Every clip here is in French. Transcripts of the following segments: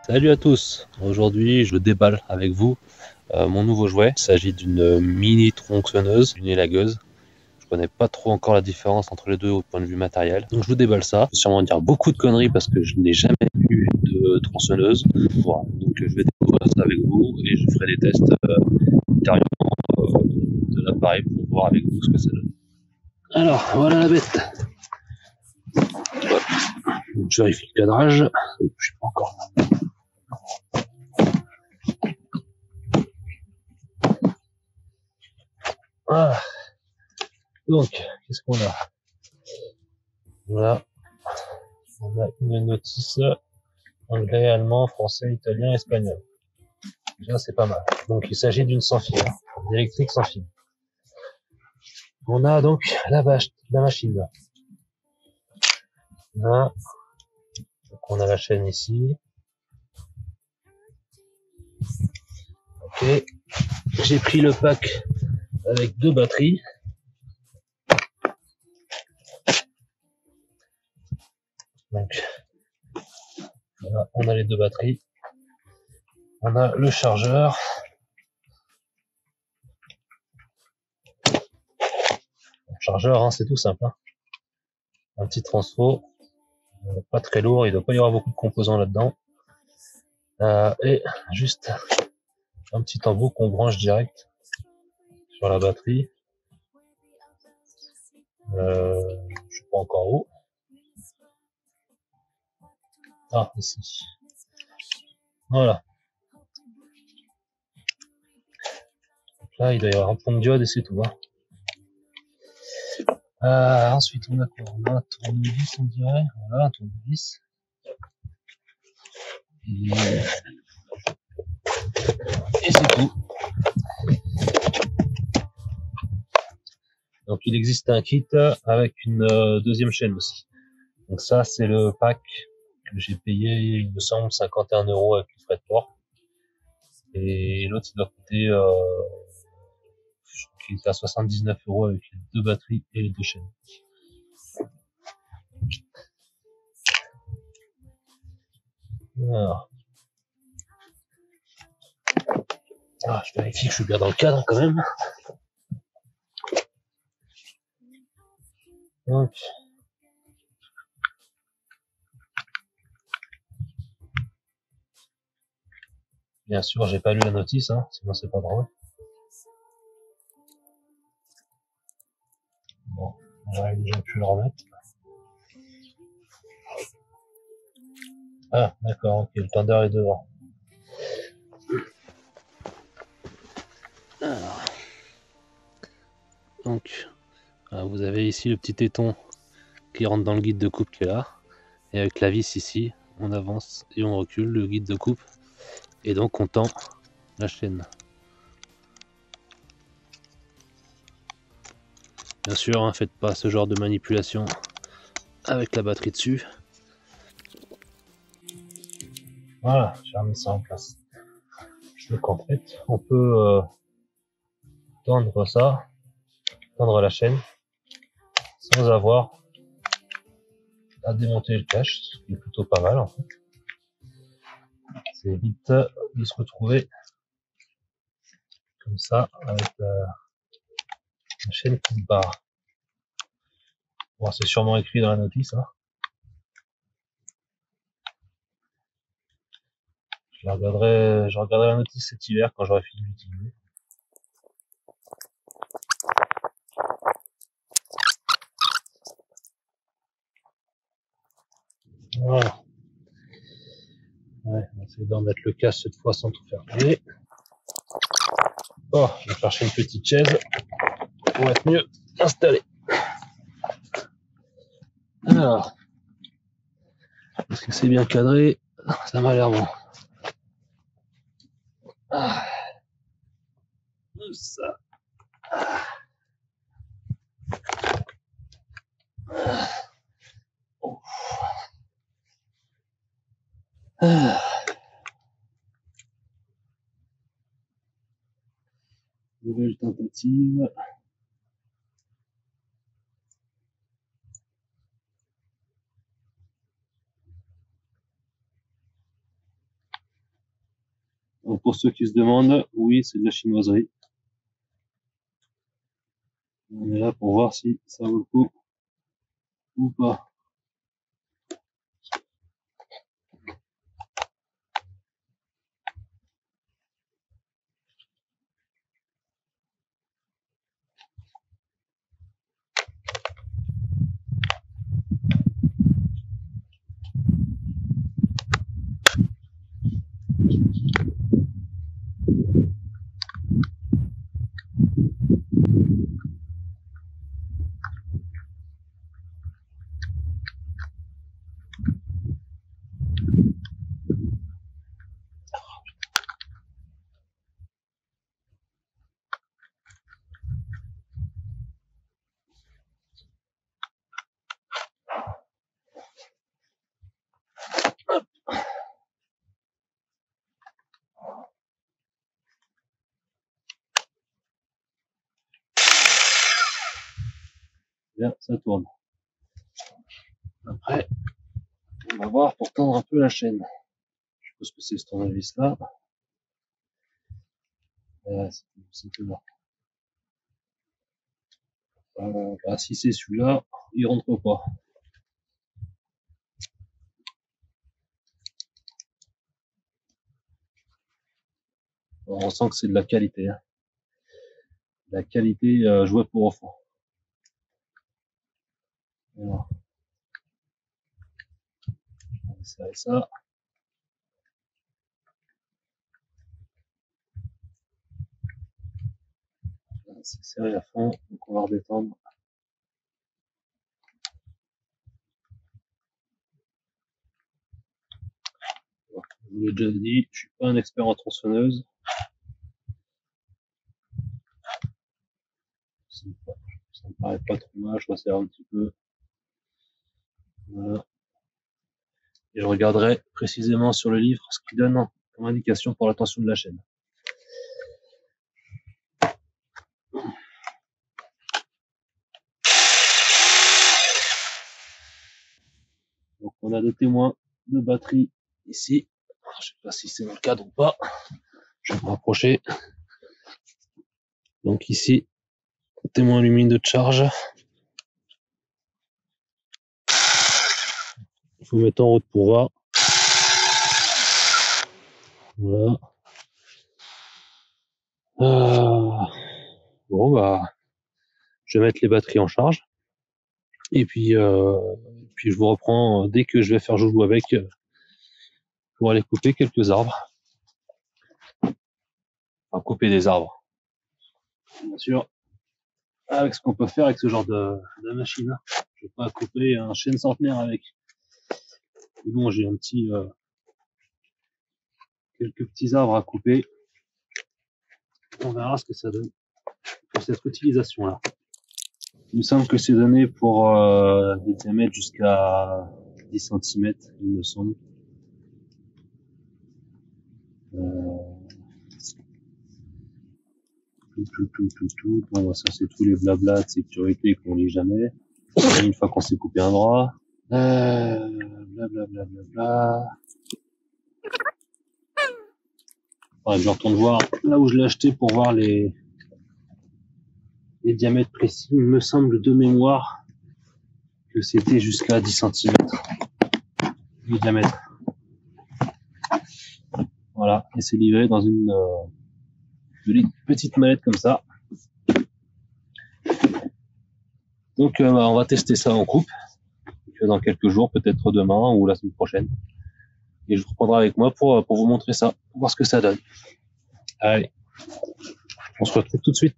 Salut à tous, aujourd'hui je déballe avec vous mon nouveau jouet. Il s'agit d'une mini tronçonneuse, une élagueuse. Je connais pas trop encore la différence entre les deux au point de vue matériel. Donc je vous déballe ça. Je vais sûrement dire beaucoup de conneries parce que je n'ai jamais eu de tronçonneuse. Voilà. Donc je vais découvrir ça avec vous et je ferai des tests ultérieurement de l'appareil pour voir avec vous ce que ça donne. Alors voilà la bête. Donc, je vérifie le cadrage. Je suis pas encore. Voilà. Donc, qu'est-ce qu'on a? Voilà. On a une notice anglais, allemand, français, italien, espagnol. Déjà, c'est pas mal. Donc, il s'agit d'une sans fil, d'électrique sans fil. On a donc la machine. Là. Donc, on a la chaîne ici. Ok. J'ai pris le pack avec deux batteries. Donc, voilà, on a les deux batteries. On a le chargeur. Le chargeur, hein, c'est tout simple. Hein. Un petit transfo. Pas très lourd, il doit pas y avoir beaucoup de composants là-dedans. Et juste un petit embout qu'on branche direct sur la batterie. Je sais pas encore où. Ah, ici. Voilà. Donc là, il doit y avoir un pont de diode et c'est tout. Hein. Ensuite, on a quoi? On a un tournevis, on dirait. Voilà, un tournevis. Et c'est tout. Donc, il existe un kit avec une deuxième chaîne aussi. Donc ça, c'est le pack que j'ai payé, il me semble, 51 € avec les frais de port. Et l'autre, il doit coûter, je crois qu'il est à 79 € avec les deux batteries et les deux chaînes. Alors. Ah, je vérifie que je suis bien dans le cadre quand même. Donc. Bien sûr, j'ai pas lu la notice, hein, sinon c'est pas drôle. Bon, j'aurais déjà pu le remettre. Ah, d'accord, ok, le tender est devant. Alors. Donc, vous avez ici le petit téton qui rentre dans le guide de coupe qui est là. Et avec la vis ici, on avance et on recule le guide de coupe. Et donc on tend la chaîne. Bien sûr, hein, faites pas ce genre de manipulation avec la batterie dessus. Voilà, j'ai remis ça en place. Donc en fait, on peut tendre ça, tendre la chaîne, sans avoir à démonter le cache, ce qui est plutôt pas mal en fait. C'est vite de se retrouver comme ça, avec la chaîne qui se barre. Bon, c'est sûrement écrit dans la notice, hein. Je regarderai la notice cet hiver quand j'aurai fini d'utiliser. Voilà. Ouais, on va essayer d'en mettre le cache cette fois sans tout faire plier. Oh, je vais chercher une petite chaise pour être mieux installé. Alors, est-ce que c'est bien cadré? Ça m'a l'air bon. Ah. Ça. Oh. Ah. Nouvelle tentative. Donc pour ceux qui se demandent, oui, c'est de la chinoiserie. On est là pour voir si ça vaut le coup ou pas. Bien, ça tourne. Après, on va voir pour tendre un peu la chaîne. Je suppose que c'est ce tournevis là. C'est tout là. Bah, si c'est celui-là, il rentre pas. On sent que c'est de la qualité. Hein. La qualité jouée pour enfants. Voilà. On va serrer ça. C'est serré à fond, donc on va redétendre. Je vous l'ai déjà dit, je suis pas un expert en tronçonneuse. Ça me paraît pas trop mal, je resserre un petit peu. Voilà. Et je regarderai précisément sur le livre ce qu'il donne comme indication pour la tension de la chaîne. Donc on a des témoins de batterie ici. Je sais pas si c'est dans le cadre ou pas. Je vais me rapprocher. Donc ici, témoin lumineux de charge. Il faut mettre en route pour voir. Voilà. Bon bah, je vais mettre les batteries en charge. Et puis je vous reprends dès que je vais faire joujou avec pour aller couper quelques arbres. Enfin, couper des arbres. Bien sûr. Avec ce qu'on peut faire avec ce genre de machine. Je vais pas couper un chêne centenaire avec. Mais bon, j'ai quelques petits arbres à couper. On verra ce que ça donne pour cette utilisation-là. Il me semble que c'est donné pour des diamètres jusqu'à 10 cm, il me semble. Tout. Bon, ça c'est tous les blabla de sécurité qu'on lit jamais. Une fois qu'on s'est coupé un bras. Blablabla. Enfin, je retourne voir là où je l'ai acheté pour voir les diamètres précis. Il me semble de mémoire que c'était jusqu'à 10 cm de diamètre. Voilà, et c'est livré dans une petite mallette comme ça. Donc on va tester ça en coupe dans quelques jours, peut-être demain ou la semaine prochaine. Et je vous reprendrai avec moi pour vous montrer ça, pour voir ce que ça donne. Allez, on se retrouve tout de suite.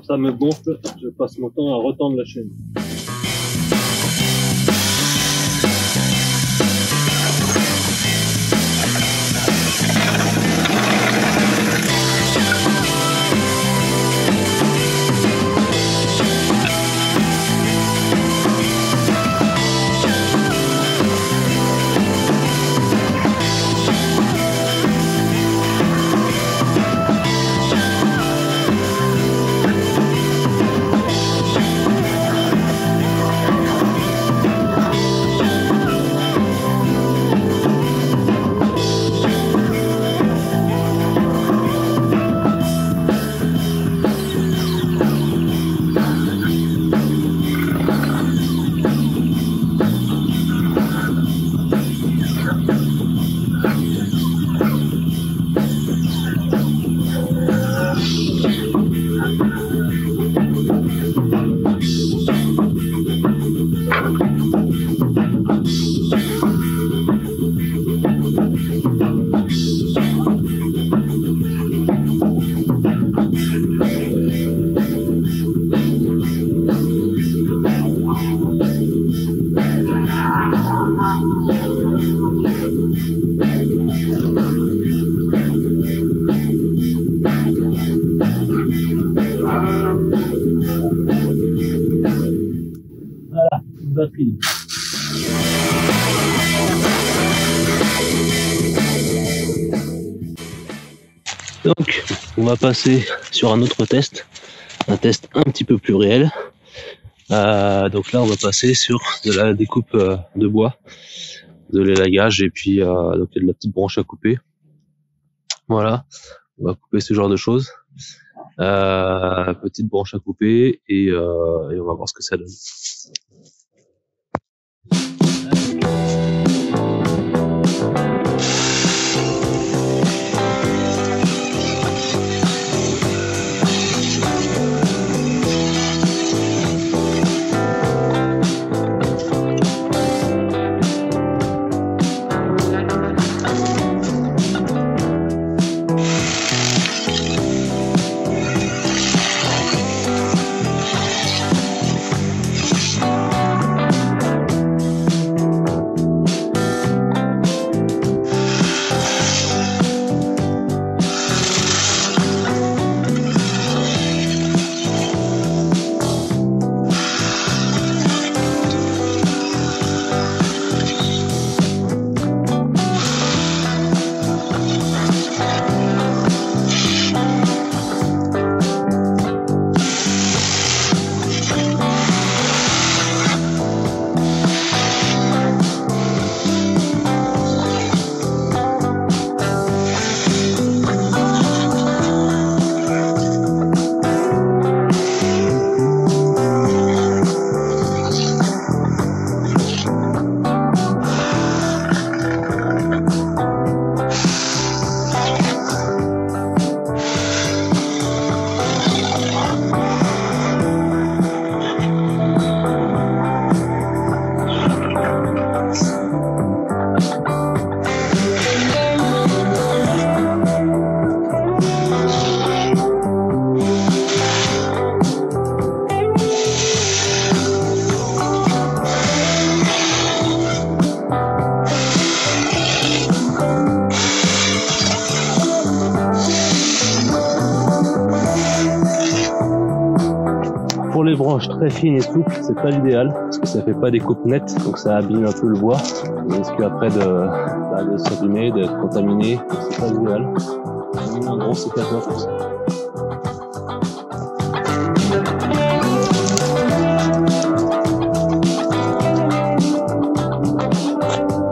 Ça me gonfle, je passe mon temps à retendre la chaîne. Voilà, batterie. Donc, on va passer sur un autre test, un test un petit peu plus réel. Donc là, on va passer sur de la découpe de bois, de l'élagage et puis donc il y a de la petite branche à couper. Voilà, on va couper ce genre de choses. Petite branche à couper et on va voir ce que ça donne. pour les branches très fines et souples, c'est pas l'idéal parce que ça fait pas des coupes nettes, donc ça abîme un peu le bois. On risque après de s'abîmer, d'être contaminé, donc c'est pas l'idéal. Un gros sécateur pour ça.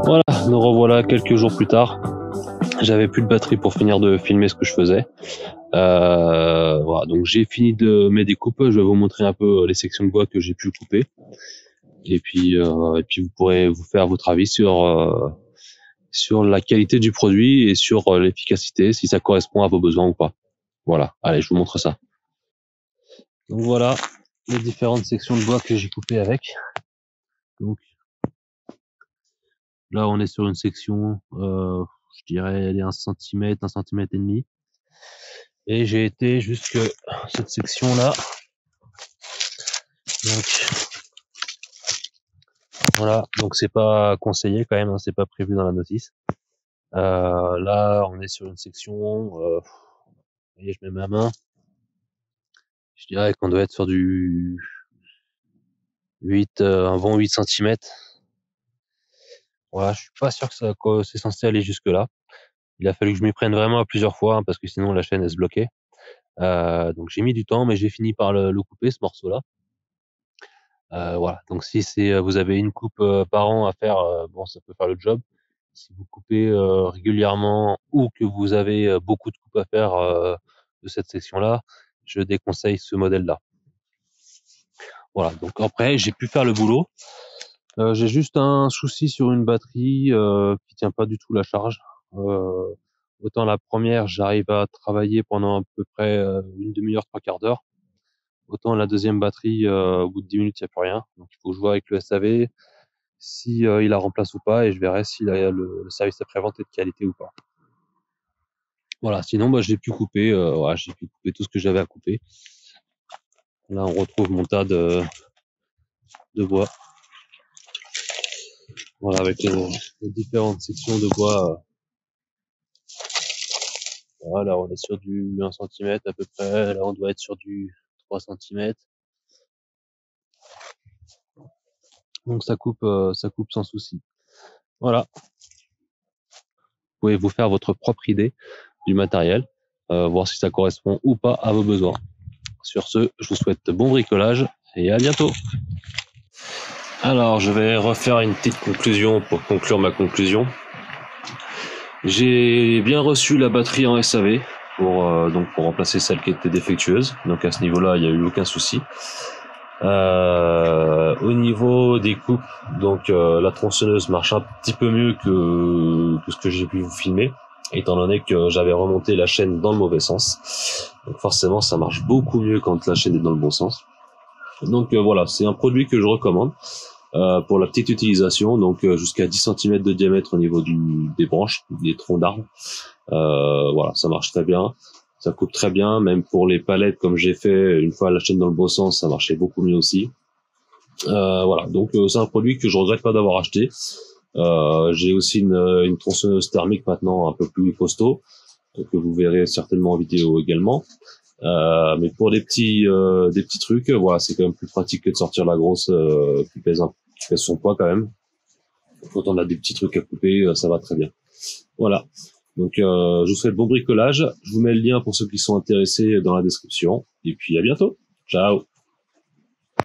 Voilà, nous revoilà quelques jours plus tard. J'avais plus de batterie pour finir de filmer ce que je faisais. Voilà, donc j'ai fini de mes découpes. Je vais vous montrer un peu les sections de bois que j'ai pu couper. Et puis vous pourrez vous faire votre avis sur la qualité du produit et sur l'efficacité, si ça correspond à vos besoins ou pas. Voilà, allez, je vous montre ça. Donc voilà les différentes sections de bois que j'ai coupées avec. Donc là, on est sur une section, je dirais, elle est 1 cm, 1 cm et demi. Et j'ai été jusque cette section-là. Donc voilà, donc c'est pas conseillé quand même, hein, c'est pas prévu dans la notice. Là, on est sur une section, vous voyez, je mets ma main. Je dirais qu'on doit être sur du 8, un bon 8 cm. Voilà, je suis pas sûr que c'est censé aller jusque là. Il a fallu que je m'y prenne vraiment à plusieurs fois, hein, parce que sinon la chaîne elle se bloquait. Donc j'ai mis du temps, mais j'ai fini par le couper, ce morceau-là. Voilà, donc si vous avez une coupe par an à faire, bon, ça peut faire le job. Si vous coupez régulièrement ou que vous avez beaucoup de coupes à faire de cette section-là, je déconseille ce modèle-là. Voilà, donc après j'ai pu faire le boulot. J'ai juste un souci sur une batterie qui tient pas du tout la charge. Autant la première, j'arrive à travailler pendant à peu près une demi-heure, 3/4 d'heure. Autant la deuxième batterie, au bout de 10 minutes, il n'y a plus rien. Donc il faut que je vois avec le SAV si il la remplace ou pas, et je verrai si le service après-vente est de qualité ou pas. Voilà, sinon j'ai pu couper, voilà, j'ai pu couper tout ce que j'avais à couper. Là, on retrouve mon tas de bois. Voilà, avec les différentes sections de bois. Voilà, là, on est sur du 1 cm à peu près. Là, on doit être sur du 3 cm. Donc ça coupe sans souci. Voilà. Vous pouvez vous faire votre propre idée du matériel, voir si ça correspond ou pas à vos besoins. Sur ce, je vous souhaite bon bricolage et à bientôt. Alors, je vais refaire une petite conclusion pour conclure ma conclusion. J'ai bien reçu la batterie en SAV pour remplacer celle qui était défectueuse. Donc à ce niveau-là, il n'y a eu aucun souci. Au niveau des coupes, donc la tronçonneuse marche un petit peu mieux que tout ce que j'ai pu vous filmer, étant donné que j'avais remonté la chaîne dans le mauvais sens. Donc forcément, ça marche beaucoup mieux quand la chaîne est dans le bon sens. Donc voilà, c'est un produit que je recommande pour la petite utilisation, donc jusqu'à 10 cm de diamètre au niveau des branches, des troncs d'arbres. Voilà, ça marche très bien. Ça coupe très bien, même pour les palettes comme j'ai fait une fois la chaîne dans le bon sens, ça marchait beaucoup mieux aussi. Voilà, donc c'est un produit que je regrette pas d'avoir acheté. J'ai aussi une tronçonneuse thermique maintenant un peu plus costaud, que vous verrez certainement en vidéo également. Mais pour des petits trucs, voilà, c'est quand même plus pratique que de sortir la grosse qui pèse son poids quand même. Quand on a des petits trucs à couper, ça va très bien. Voilà. Donc je vous souhaite bon bricolage. Je vous mets le lien pour ceux qui sont intéressés dans la description. Et puis à bientôt. Ciao.